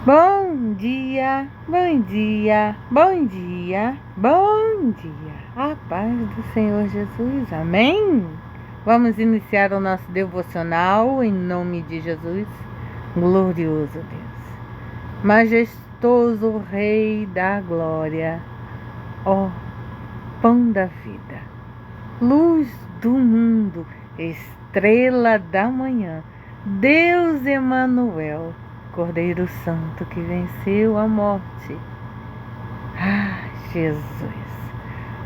Bom dia, bom dia, bom dia, bom dia. A paz do Senhor Jesus, amém? Vamos iniciar o nosso devocional em nome de Jesus. Glorioso Deus, majestoso Rei da glória, ó pão da vida, luz do mundo, estrela da manhã, Deus Emanuel, Cordeiro Santo que venceu a morte. Jesus,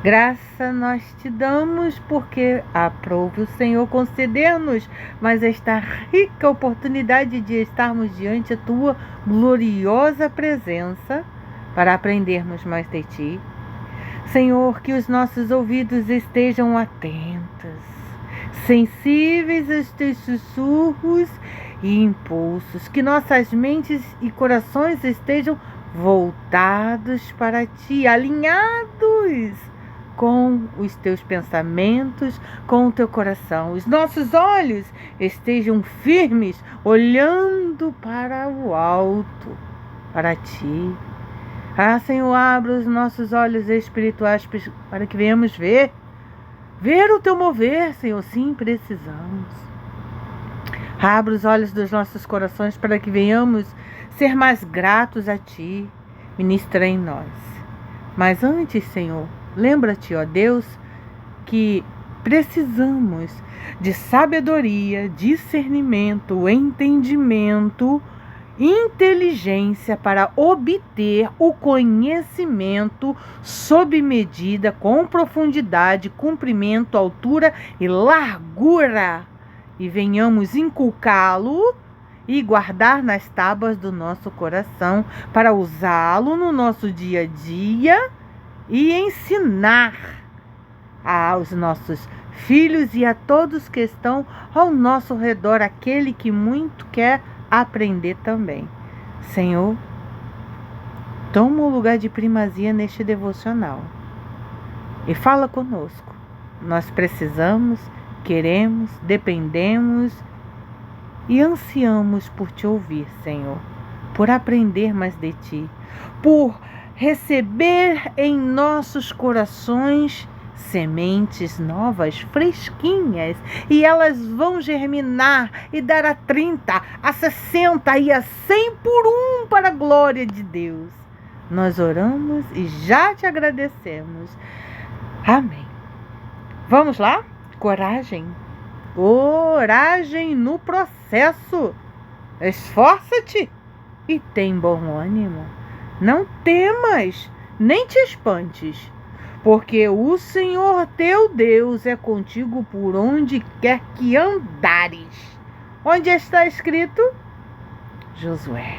graça nós te damos porque aprove o Senhor conceder-nos mas esta rica oportunidade de estarmos diante da tua gloriosa presença para aprendermos mais de ti. Senhor, que os nossos ouvidos estejam atentos, sensíveis aos teus sussurros e impulsos, que nossas mentes e corações estejam voltados para ti, alinhados com os teus pensamentos, com o teu coração. Os nossos olhos estejam firmes, olhando para o alto, para ti. Senhor, abra os nossos olhos espirituais para que venhamos ver o teu mover, Senhor. Sim, precisamos. Abra os olhos dos nossos corações para que venhamos ser mais gratos a ti. Ministra em nós. Mas antes, Senhor, lembra-te, ó Deus, que precisamos de sabedoria, discernimento, entendimento, inteligência para obter o conhecimento sob medida, com profundidade, comprimento, altura e largura, e venhamos inculcá-lo e guardar nas tábuas do nosso coração para usá-lo no nosso dia a dia e ensinar aos nossos filhos e a todos que estão ao nosso redor, aquele que muito quer aprender também. Senhor, toma o lugar de primazia neste devocional e fala conosco. Nós precisamos, queremos, dependemos e ansiamos por te ouvir, Senhor, por aprender mais de ti, por receber em nossos corações sementes novas, fresquinhas, e elas vão germinar e dar a 30, a 60 e a 100 por um para a glória de Deus. Nós oramos e já te agradecemos. Amém. Vamos lá? Coragem. Coragem no processo. Esforça-te e tem bom ânimo. Não temas, nem te espantes, porque o Senhor teu Deus é contigo por onde quer que andares. Onde está escrito? Josué,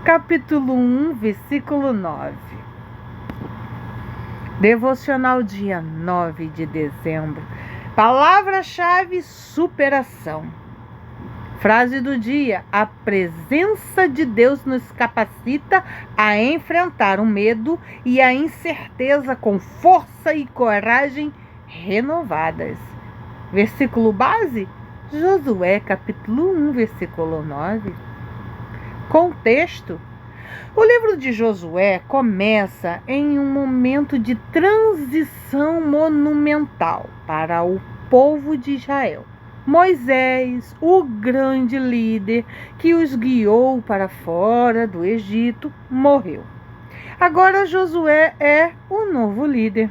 capítulo 1, versículo 9. Devocional dia 9 de dezembro. Palavra-chave: superação. Frase do dia: a presença de Deus nos capacita a enfrentar o medo e a incerteza com força e coragem renovadas. Versículo base: Josué, capítulo 1, versículo 9. Contexto: o livro de Josué começa em um momento de transição monumental para o povo de Israel. Moisés, o grande líder que os guiou para fora do Egito, morreu. Agora Josué é o novo líder,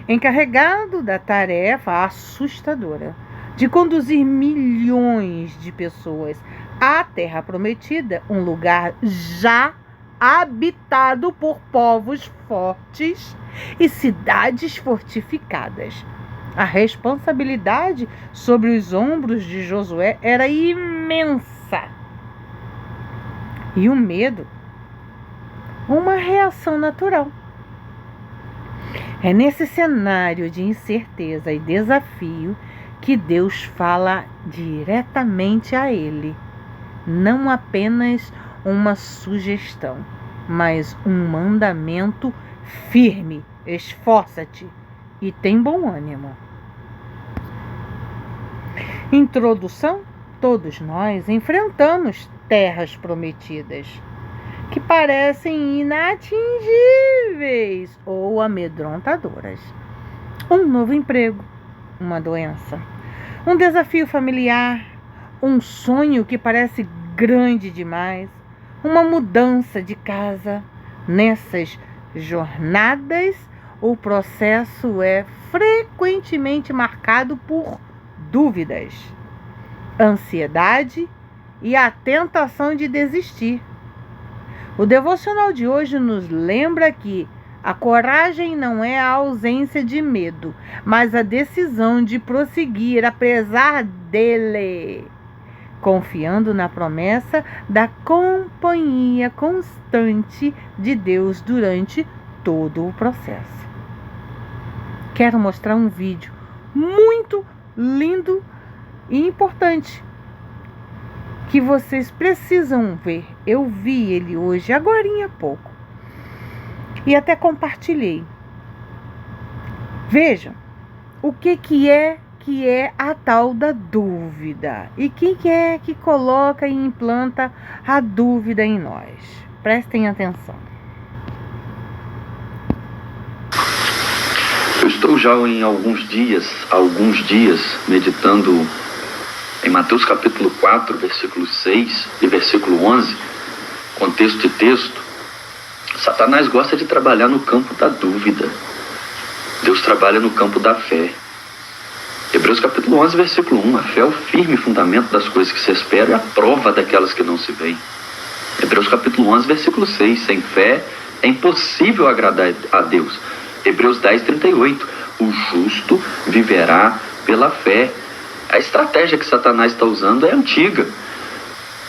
encarregado da tarefa assustadora de conduzir milhões de pessoas à Terra Prometida, um lugar já habitado por povos fortes e cidades fortificadas. A responsabilidade sobre os ombros de Josué era imensa. E o medo, uma reação natural. É nesse cenário de incerteza e desafio que Deus fala diretamente a ele. Não apenas uma sugestão, mas um mandamento firme. Esforça-te e tem bom ânimo. Introdução: todos nós enfrentamos terras prometidas. que parecem inatingíveis ou amedrontadoras. Um novo emprego, uma doença, um desafio familiar, um sonho que parece grande demais, uma mudança de casa. Nessas jornadas, o processo é frequentemente marcado por dúvidas, ansiedade e a tentação de desistir. O devocional de hoje nos lembra que a coragem não é a ausência de medo, mas a decisão de prosseguir apesar dele, confiando na promessa da companhia constante de Deus durante todo o processo. Quero mostrar um vídeo muito lindo e importante que vocês precisam ver. Eu vi ele hoje, agorinha há pouco, e até compartilhei. Vejam o que é a tal da dúvida e quem é que coloca e implanta a dúvida em nós. Prestem atenção. Eu estou já em alguns dias meditando em Mateus capítulo 4, versículo 6 e versículo 11, contexto de texto. Satanás gosta de trabalhar no campo da dúvida. Deus trabalha no campo da fé. Hebreus capítulo 11, versículo 1, a fé é o firme fundamento das coisas que se esperam e a prova daquelas que não se veem. Hebreus capítulo 11, versículo 6, sem fé é impossível agradar a Deus. Hebreus 10, 38, o justo viverá pela fé. A estratégia que Satanás está usando é antiga.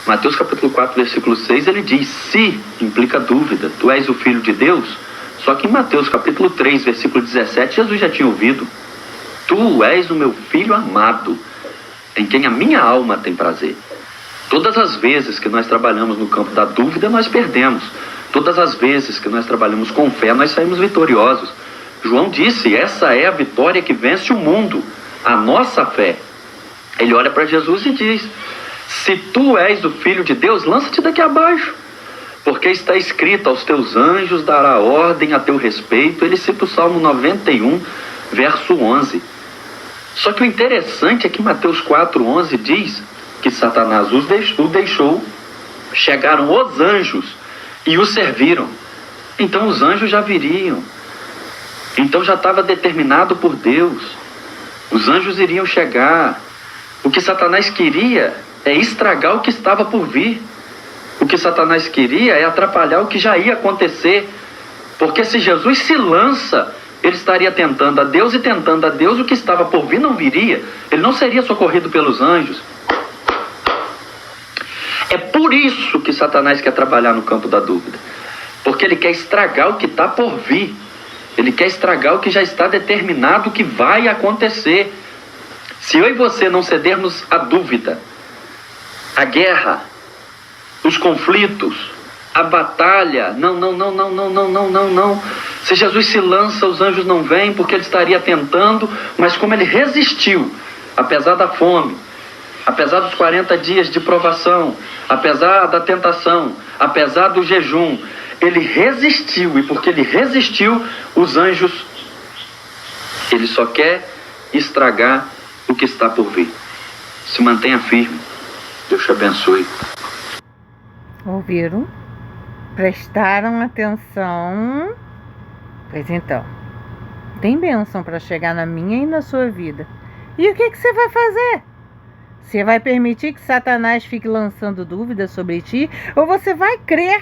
Mateus capítulo 4, versículo 6, ele diz, se implica dúvida, tu és o filho de Deus? Só que em Mateus capítulo 3, versículo 17, Jesus já tinha ouvido, tu és o meu filho amado, em quem a minha alma tem prazer. Todas as vezes que nós trabalhamos no campo da dúvida, nós perdemos. Todas as vezes que nós trabalhamos com fé, nós saímos vitoriosos. João disse, essa é a vitória que vence o mundo, a nossa fé. Ele olha para Jesus e diz, se tu és o Filho de Deus, lança-te daqui abaixo, porque está escrito, aos teus anjos dará ordem a teu respeito. Ele cita o Salmo 91, verso 11. Só que o interessante é que Mateus 4, 11 diz que Satanás o deixou, chegaram os anjos e o serviram. Então os anjos já viriam. Então já estava determinado por Deus. Os anjos iriam chegar. O que Satanás queria é estragar o que estava por vir. O que Satanás queria é atrapalhar o que já ia acontecer. Porque se Jesus se lança, ele estaria tentando a Deus, e tentando a Deus, o que estava por vir não viria. Ele não seria socorrido pelos anjos. É por isso que Satanás quer trabalhar no campo da dúvida. Porque ele quer estragar o que está por vir. Ele quer estragar o que já está determinado que vai acontecer. Se eu e você não cedermos à dúvida, à guerra, os conflitos, a batalha, não. Se Jesus se lança, os anjos não vêm porque ele estaria tentando, mas como ele resistiu, apesar da fome, apesar dos 40 dias de provação, apesar da tentação, apesar do jejum, ele resistiu, e porque ele resistiu, os anjos, ele só quer estragar o que está por vir. Se mantenha firme. Deus te abençoe. Ouviram? Prestaram atenção? Pois então, tem bênção para chegar na minha e na sua vida. E o que você vai fazer? Você vai permitir que Satanás fique lançando dúvidas sobre ti? Ou você vai crer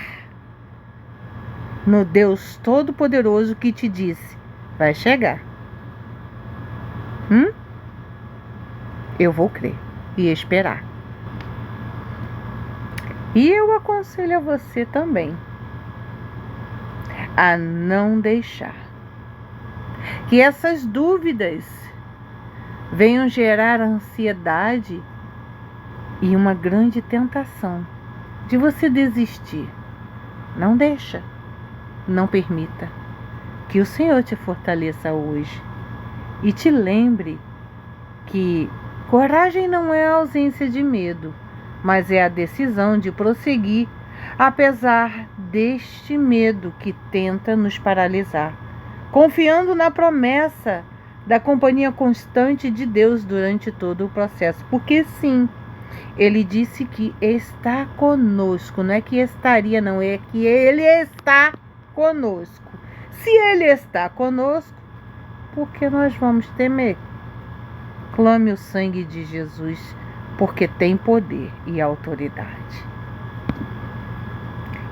no Deus Todo-Poderoso que te disse, vai chegar? Eu vou crer e esperar. E eu aconselho a você também a não deixar que essas dúvidas venham gerar ansiedade e uma grande tentação de você desistir. Não deixa, não permita. Que o Senhor te fortaleça hoje e te lembre que coragem não é a ausência de medo, mas é a decisão de prosseguir apesar deste medo que tenta nos paralisar, confiando na promessa da companhia constante de Deus durante todo o processo. Porque sim, Ele disse que está conosco, não é que estaria, não, é que Ele está conosco. Se Ele está conosco, por que nós vamos temer? Clame o sangue de Jesus, porque tem poder e autoridade.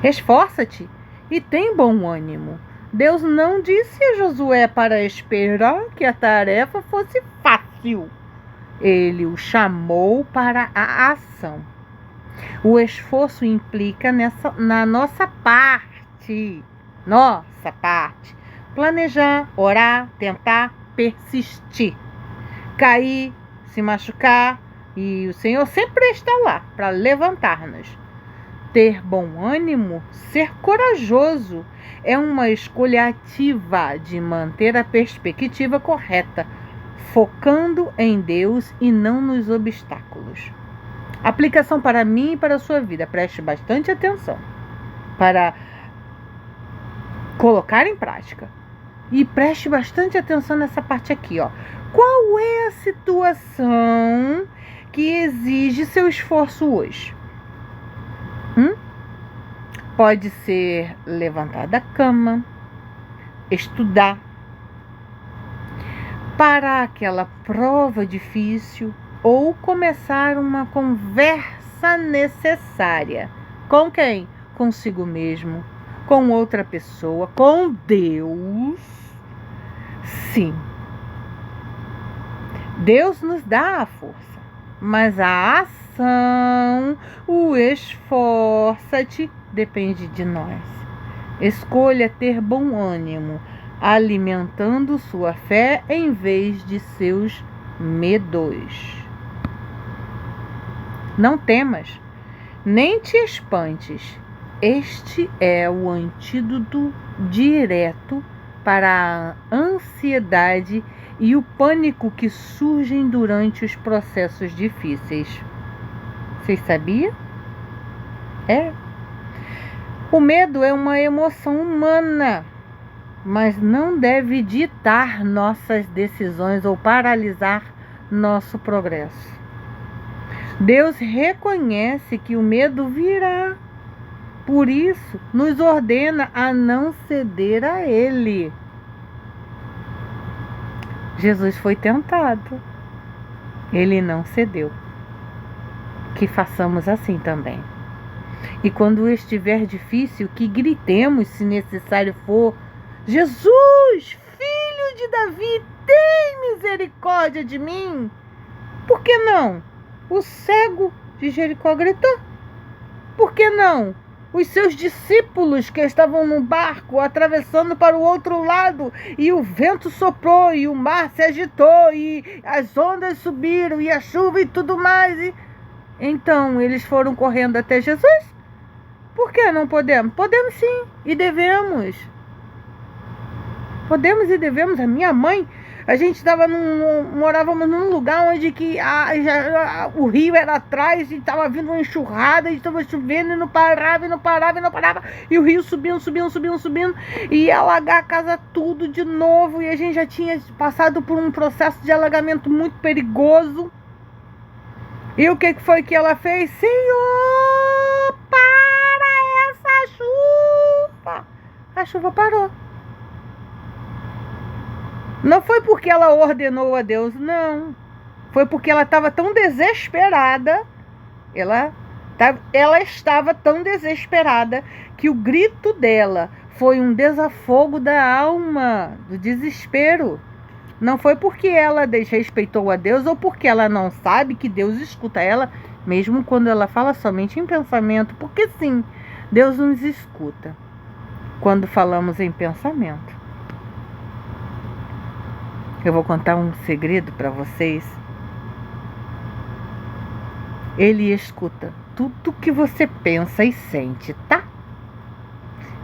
Esforça-te e tem bom ânimo. Deus não disse a Josué para esperar que a tarefa fosse fácil. Ele o chamou para a ação. O esforço implica na nossa parte. Planejar, orar, tentar, persistir. Cair, se machucar, e o Senhor sempre está lá para levantar-nos. Ter bom ânimo, ser corajoso, é uma escolha ativa de manter a perspectiva correta, focando em Deus e não nos obstáculos. Aplicação para mim e para a sua vida. Preste bastante atenção para colocar em prática. E preste bastante atenção nessa parte aqui, ó. Qual é a situação que exige seu esforço hoje? Pode ser levantar da cama, estudar, para aquela prova difícil ou começar uma conversa necessária. Com quem? Consigo mesmo, com outra pessoa, com Deus. Sim. Deus nos dá a força, mas a ação, o esforça-te, depende de nós. Escolha ter bom ânimo, alimentando sua fé em vez de seus medos. Não temas, nem te espantes. Este é o antídoto direto para a ansiedade e o pânico que surgem durante os processos difíceis. Vocês sabiam? O medo é uma emoção humana, mas não deve ditar nossas decisões ou paralisar nosso progresso. Deus reconhece que o medo virá, por isso nos ordena a não ceder a ele. Jesus foi tentado, ele não cedeu. Que façamos assim também. E quando estiver difícil, que gritemos, se necessário for: Jesus, filho de Davi, tem misericórdia de mim. Por que não? O cego de Jericó gritou. Por que não? Os seus discípulos que estavam no barco atravessando para o outro lado, e o vento soprou, e o mar se agitou, e as ondas subiram, e a chuva e tudo mais. Então eles foram correndo até Jesus? Por que não podemos? Podemos sim, e devemos. Podemos e devemos. A minha mãe, a gente morávamos num lugar onde o rio era atrás e estava vindo uma enxurrada, e estava chovendo e não parava, e o rio subindo, e ia alagar a casa tudo de novo, e a gente já tinha passado por um processo de alagamento muito perigoso. E o que foi que ela fez? Senhor, para essa chuva! A chuva parou. Não foi porque ela ordenou a Deus, não. Foi porque ela estava tão desesperada. Ela estava tão desesperada que o grito dela foi um desafogo da alma, do desespero. Não foi porque ela desrespeitou a Deus ou porque ela não sabe que Deus escuta ela, mesmo quando ela fala somente em pensamento. Porque sim, Deus nos escuta quando falamos em pensamento. Eu vou contar um segredo para vocês. Ele escuta tudo que você pensa e sente, tá?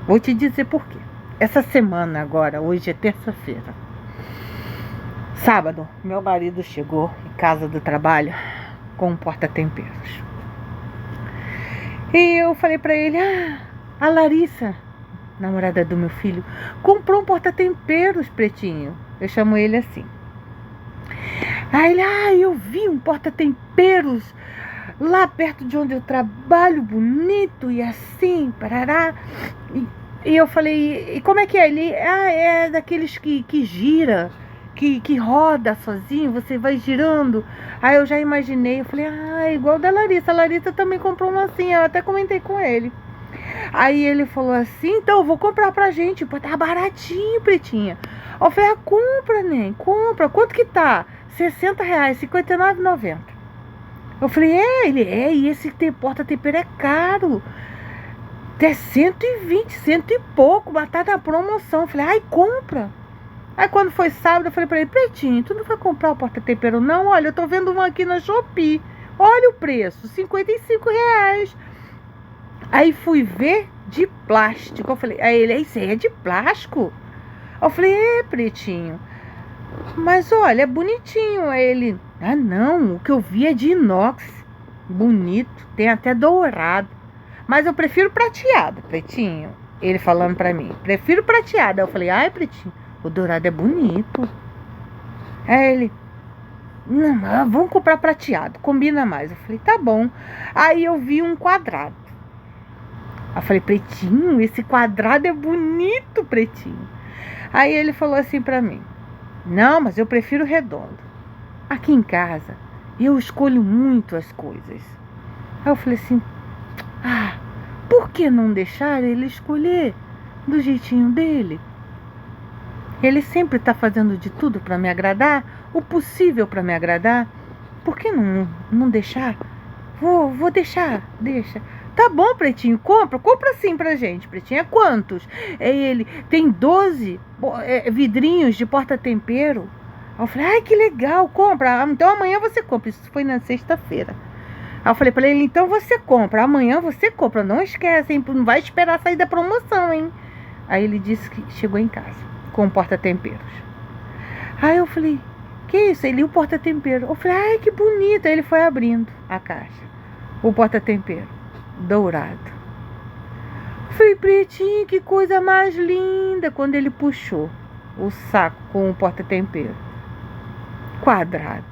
Vou te dizer por quê. Essa semana agora, hoje é terça-feira. Sábado, meu marido chegou em casa do trabalho com um porta-temperos. E eu falei para ele: A Larissa, namorada do meu filho, comprou um porta-temperos, Pretinho. Eu chamo ele assim. Aí ele, eu vi um porta-temperos lá perto de onde eu trabalho, bonito e assim, parará. E eu falei, e como é que é? Ele, é daqueles que gira, que roda sozinho, você vai girando. Aí eu já imaginei, eu falei, igual da Larissa. A Larissa também comprou um assim, eu até comentei com ele. Aí ele falou assim, então eu vou comprar pra gente, pô, tá baratinho, Pretinha. Eu falei, compra, nem, compra. Quanto que tá? R$60, R$59,90. Eu falei, e esse porta-tempero é caro. Até 120, cento e pouco, mas tá na promoção. Eu falei, compra. Aí quando foi sábado, eu falei pra ele, Pretinho, tu não vai comprar o porta-tempero não? Olha, eu tô vendo um aqui na Shopee. Olha o preço, R$55. Aí fui ver de plástico. Eu falei, aí ele, isso aí é de plástico? Eu falei, Pretinho, mas olha, é bonitinho. Aí ele, não, o que eu vi é de inox, bonito, tem até dourado, mas eu prefiro prateado, Pretinho. Ele falando pra mim, prefiro prateado. Aí eu falei, Pretinho, o dourado é bonito. Aí ele, não, vamos comprar prateado, combina mais. Eu falei, tá bom. Aí eu vi um quadrado. Eu falei, Pretinho, esse quadrado é bonito, Pretinho. Aí ele falou assim pra mim, não, mas eu prefiro redondo. Aqui em casa, eu escolho muito as coisas. Aí eu falei assim, por que não deixar ele escolher do jeitinho dele? Ele sempre está fazendo de tudo para me agradar, o possível para me agradar. Por que não deixar? Vou deixar, deixa. Tá bom, Pretinho, compra sim pra gente. Pretinho, é quantos? Ele tem 12 vidrinhos de porta-tempero. Aí eu falei, que legal, compra. Então amanhã você compra. Isso foi na sexta-feira. Aí eu falei pra ele, então você compra. Amanhã você compra, não esquece, hein? Não vai esperar sair da promoção, hein? Aí ele disse que chegou em casa com o porta-temperos. Aí eu falei, que isso? Ele, o porta-tempero. Eu falei, que bonito. Aí ele foi abrindo a caixa. O porta-tempero dourado. Eu falei, Pretinho, que coisa mais linda. Quando ele puxou o saco com o porta-tempero quadrado,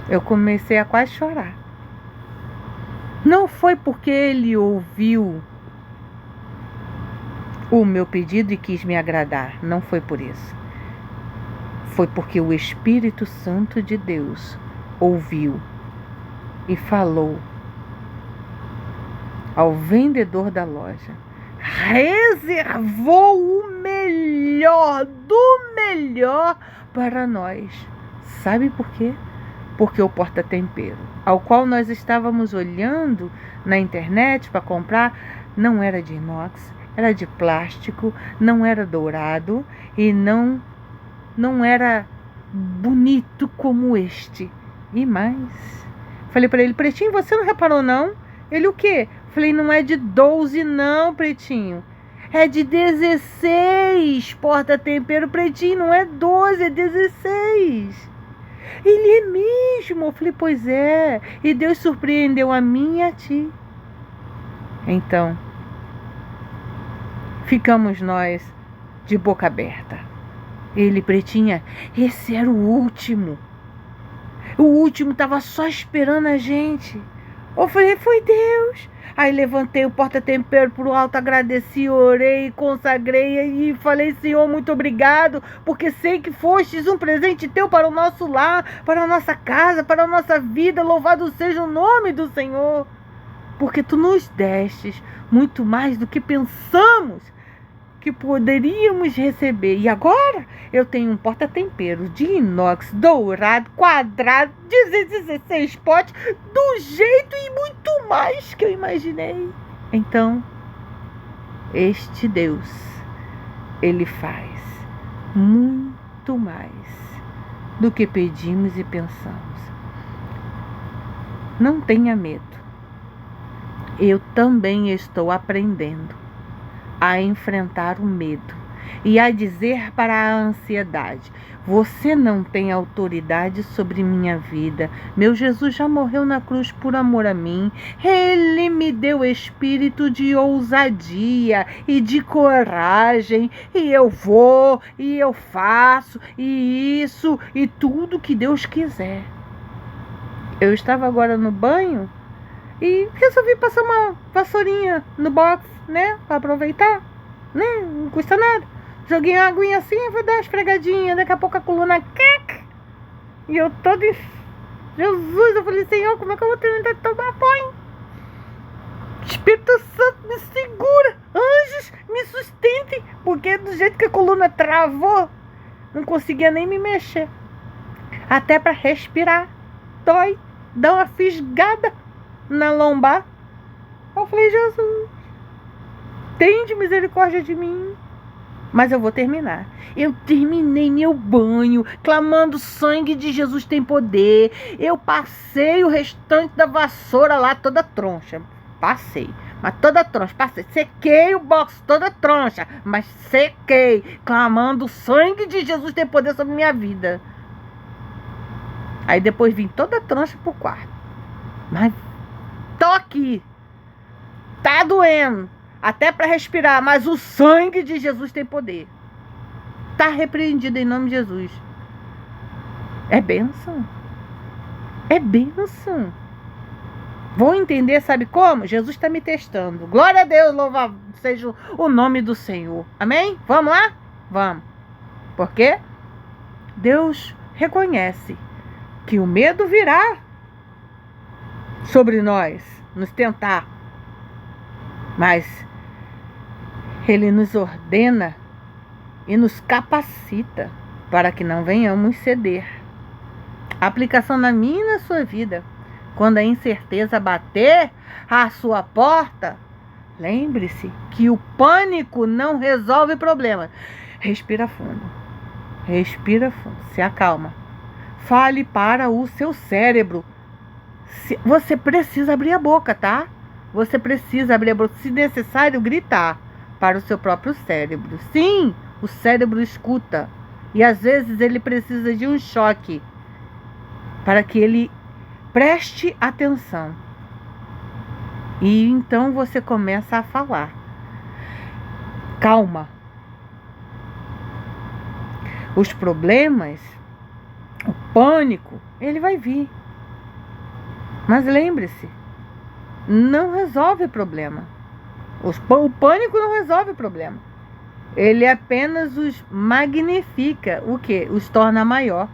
eu comecei a quase chorar. Não foi porque ele ouviu o meu pedido e quis me agradar. Não foi por isso. Foi porque o Espírito Santo de Deus ouviu e falou ao vendedor da loja, reservou o melhor do melhor para nós. Sabe por quê? Porque o porta-tempero, ao qual nós estávamos olhando na internet para comprar, não era de inox, era de plástico, não era dourado e não era bonito como este. E mais, falei para ele, Pretinho, você não reparou não? Ele, o quê? Falei, não é de 12 não, Pretinho. É de 16 porta-tempero, Pretinho, não é 12, é 16. Ele é mesmo. Eu falei, pois é. E Deus surpreendeu a mim e a ti. Então, ficamos nós de boca aberta. Ele, Pretinha, esse era o último. O último estava só esperando a gente. Eu falei, foi Deus. Aí levantei o porta-tempero pro alto, agradeci, orei, consagrei e falei, Senhor, muito obrigado, porque sei que fostes um presente teu para o nosso lar, para a nossa casa, para a nossa vida. Louvado seja o nome do Senhor, porque tu nos destes muito mais do que pensamos que poderíamos receber. E agora eu tenho um porta-tempero de inox, dourado, quadrado, 16 potes, do jeito e muito mais que eu imaginei. Então, este Deus, Ele faz muito mais do que pedimos e pensamos. Não tenha medo. Eu também estou aprendendo a enfrentar o medo, e a dizer para a ansiedade: você não tem autoridade sobre minha vida. Meu Jesus já morreu na cruz por amor a mim. Ele me deu espírito de ousadia e de coragem. E eu vou, e eu faço, e isso, e tudo que Deus quiser. Eu estava agora no banho e resolvi passar uma vassourinha no box, né? Para aproveitar, né? Não custa nada. Joguei uma aguinha assim, vou dar uma esfregadinha, daqui a pouco a coluna cac. E eu todo Jesus, eu falei: Senhor, como é que eu vou tentar tomar banho? Espírito Santo, me segura. Anjos, me sustentem. Porque do jeito que a coluna travou, não conseguia nem me mexer. Até para respirar. Dói, dá uma fisgada na lombar. Eu falei: Jesus, tende misericórdia de mim. Mas eu vou terminar. Eu terminei meu banho, clamando: sangue de Jesus tem poder. Eu passei o restante da vassoura lá toda troncha. Passei, mas toda troncha. Passei, sequei o box toda troncha, mas sequei, clamando: sangue de Jesus tem poder sobre minha vida. Aí depois vim toda troncha pro quarto. Mas tô aqui. Tá doendo. Até para respirar, mas o sangue de Jesus tem poder. Está repreendido em nome de Jesus. É bênção. É bênção. Vou entender, sabe como? Jesus está me testando. Glória a Deus, louvado seja o nome do Senhor. Amém? Vamos lá? Vamos. Porque Deus reconhece que o medo virá sobre nós, nos tentar. Mas Ele nos ordena e nos capacita para que não venhamos ceder. A aplicação na minha e na sua vida. Quando a incerteza bater à sua porta, lembre-se que o pânico não resolve problema. Respira fundo. Respira fundo. Se acalma. Fale para o seu cérebro. Você precisa abrir a boca, tá? Você precisa abrir a boca. Se necessário, gritar para o seu próprio cérebro. Sim, o cérebro escuta. E às vezes ele precisa de um choque para que ele preste atenção. E então você começa a falar. Calma. Os problemas, o pânico, ele vai vir. Mas lembre-se, não resolve problema. O pânico não resolve o problema. Ele apenas os magnifica. O quê? Os torna maior.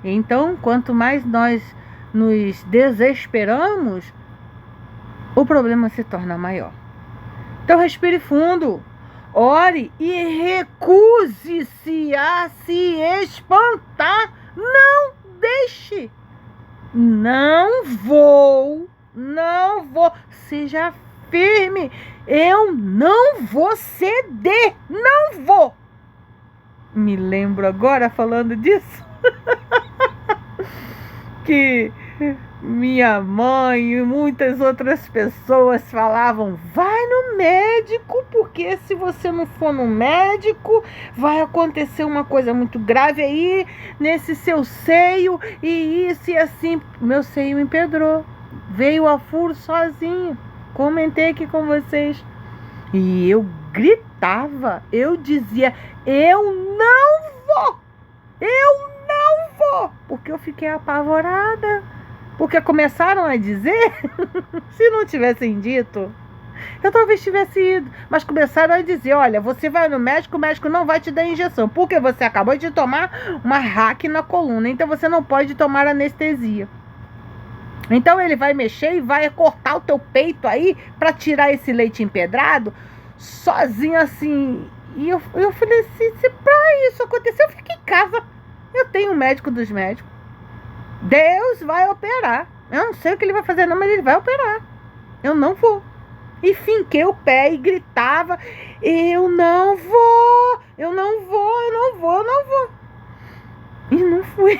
Então, quanto mais nós nos desesperamos, o problema se torna maior. Então, respire fundo. Ore e recuse-se a se espantar. Não deixe. Não vou. Seja firme. Eu não vou ceder. Não vou. Me lembro agora, falando disso, que minha mãe e muitas outras pessoas falavam: vai no médico, porque se você não for no médico, vai acontecer uma coisa muito grave aí nesse seu seio, e isso e assim. Meu seio empedrou, veio a furo sozinho. Comentei aqui com vocês. E eu gritava, eu dizia: eu não vou, porque eu fiquei apavorada. Porque começaram a dizer, se não tivessem dito, eu talvez tivesse ido, mas começaram a dizer: olha, você vai no médico, o médico não vai te dar injeção, porque você acabou de tomar uma hack na coluna, então você não pode tomar anestesia. Então ele vai mexer e vai cortar o teu peito aí para tirar esse leite empedrado, sozinho assim. E eu falei assim: se pra isso acontecer, eu fico em casa. Eu tenho um médico dos médicos. Deus vai operar. Eu não sei o que ele vai fazer não, mas ele vai operar. Eu não vou. E finquei o pé e gritava: eu não vou. E não fui.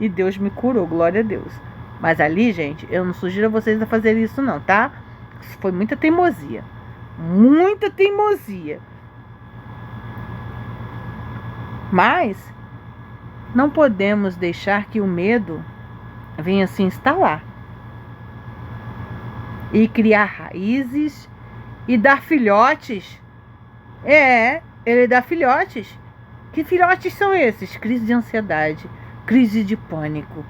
E Deus me curou, glória a Deus. Mas ali, gente, eu não sugiro a vocês a fazerem isso não, tá? Isso foi muita teimosia. Muita teimosia. Mas não podemos deixar que o medo venha se instalar e criar raízes e dar filhotes. Ele dá filhotes. Que filhotes são esses? Crise de ansiedade, crise de pânico,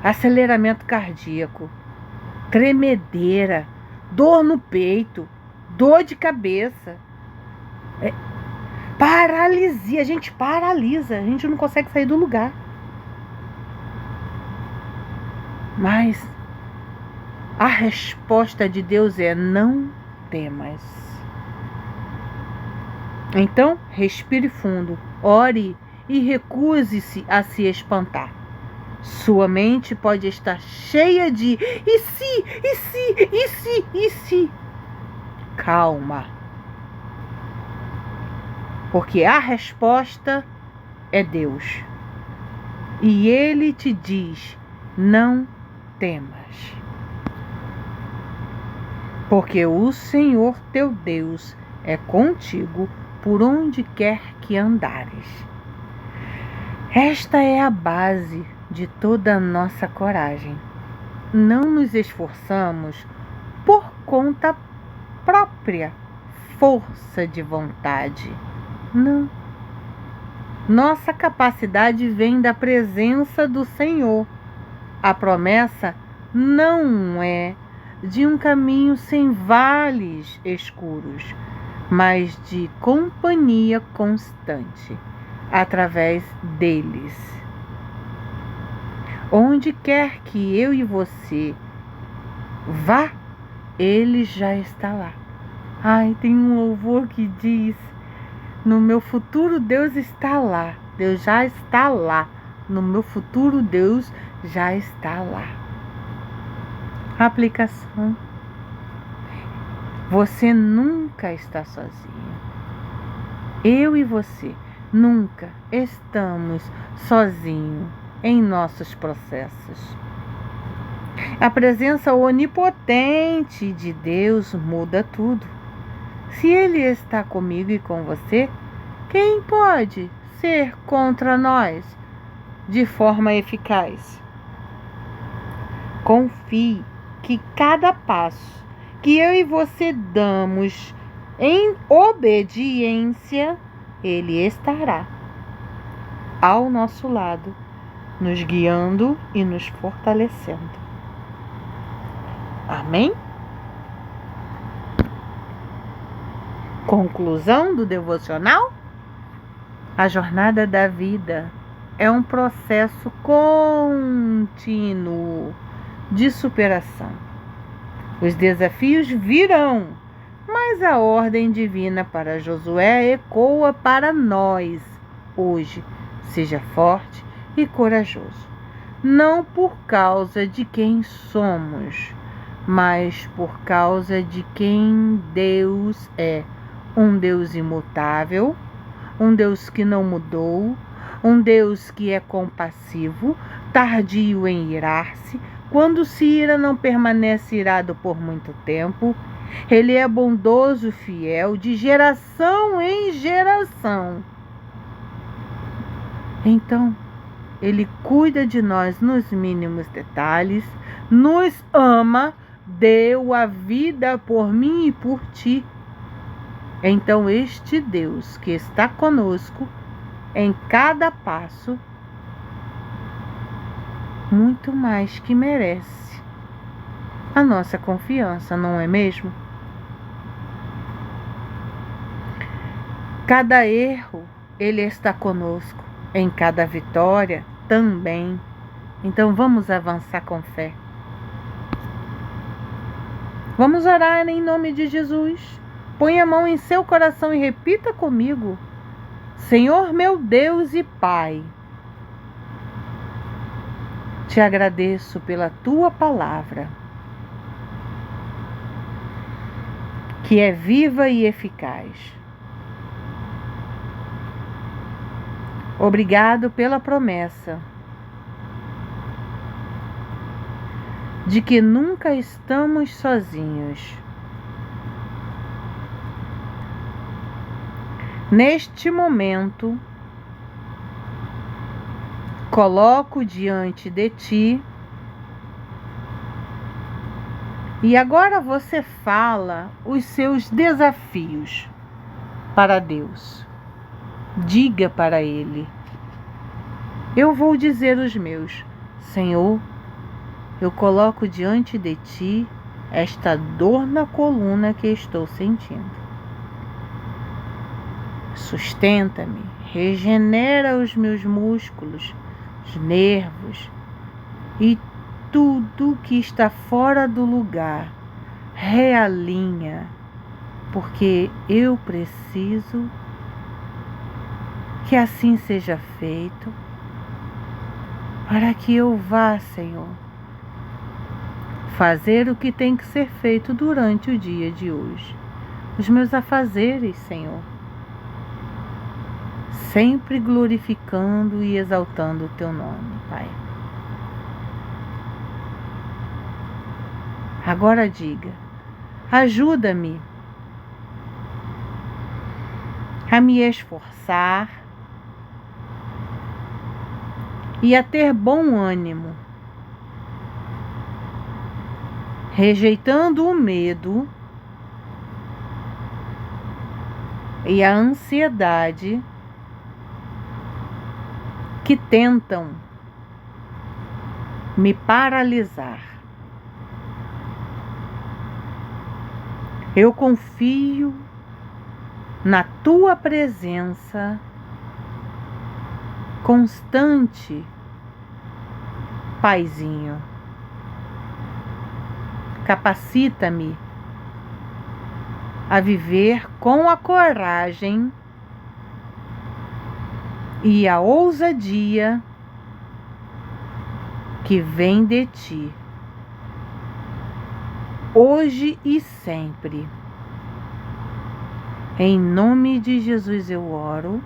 aceleramento cardíaco, tremedeira, dor no peito, dor de cabeça, paralisia. A gente paralisa, a gente não consegue sair do lugar. Mas a resposta de Deus é: não temas. Então, respire fundo, ore e recuse-se a se espantar. Sua mente pode estar cheia de e se. Calma. Porque a resposta é Deus. E Ele te diz: não temas. Porque o Senhor teu Deus é contigo por onde quer que andares. Esta é a base de toda a nossa coragem. Não nos esforçamos por conta própria, força de vontade. Não. Nossa capacidade vem da presença do Senhor. A promessa não é de um caminho sem vales escuros, mas de companhia constante, através deles. Onde quer que eu e você vá, Ele já está lá. Ai, tem um louvor que diz: no meu futuro Deus está lá. Deus já está lá. No meu futuro Deus já está lá. Aplicação. Você nunca está sozinho. Eu e você nunca estamos sozinhos em nossos processos. A presença onipotente de Deus muda tudo. Se Ele está comigo e com você, quem pode ser contra nós de forma eficaz? Confie que cada passo que eu e você damos em obediência, Ele estará ao nosso lado, nos guiando e nos fortalecendo. Amém? Conclusão do devocional? A jornada da vida é um processo contínuo de superação. Os desafios virão, mas a ordem divina para Josué ecoa para nós hoje. Seja forte e corajoso, não por causa de quem somos, mas por causa de quem Deus é. Um Deus imutável, um Deus que não mudou, um Deus que é compassivo, tardio em irar-se. Quando se ira, não permanece irado por muito tempo. Ele é bondoso, fiel, de geração em geração. Então, Ele cuida de nós nos mínimos detalhes, nos ama, deu a vida por mim e por ti. Então, este Deus que está conosco em cada passo, muito mais que merece a nossa confiança, não é mesmo? Cada erro, Ele está conosco. Em cada vitória, também. Então, vamos avançar com fé. Vamos orar em nome de Jesus. Põe a mão em seu coração e repita comigo: Senhor meu Deus e Pai, te agradeço pela tua palavra, que é viva e eficaz. Obrigado pela promessa de que nunca estamos sozinhos. Neste momento, coloco diante de ti. E agora você fala os seus desafios para Deus. Diga para Ele. Eu vou dizer os meus. Senhor, eu coloco diante de ti esta dor na coluna que estou sentindo. Sustenta-me, regenera os meus músculos, os nervos e tudo que está fora do lugar. Realinha, porque eu preciso que assim seja feito, para que eu vá, Senhor, fazer o que tem que ser feito durante o dia de hoje. Os meus afazeres, Senhor, sempre glorificando e exaltando o Teu nome, Pai. Agora diga, ajuda-me a me esforçar e a ter bom ânimo, rejeitando o medo e a ansiedade que tentam me paralisar. Eu confio na Tua presença constante, Paizinho. Capacita-me a viver com a coragem e a ousadia que vem de Ti, hoje e sempre. Em nome de Jesus eu oro.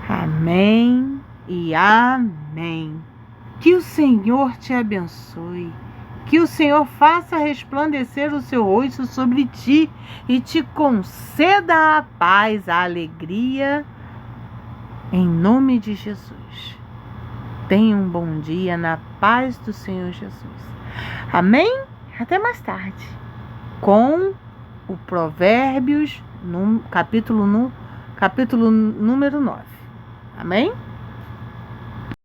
Amém e amém. Que o Senhor te abençoe. Que o Senhor faça resplandecer o seu rosto sobre ti e te conceda a paz, a alegria. Em nome de Jesus. Tenha um bom dia na paz do Senhor Jesus. Amém? Até mais tarde. Com o Provérbios, capítulo número 9. Amém?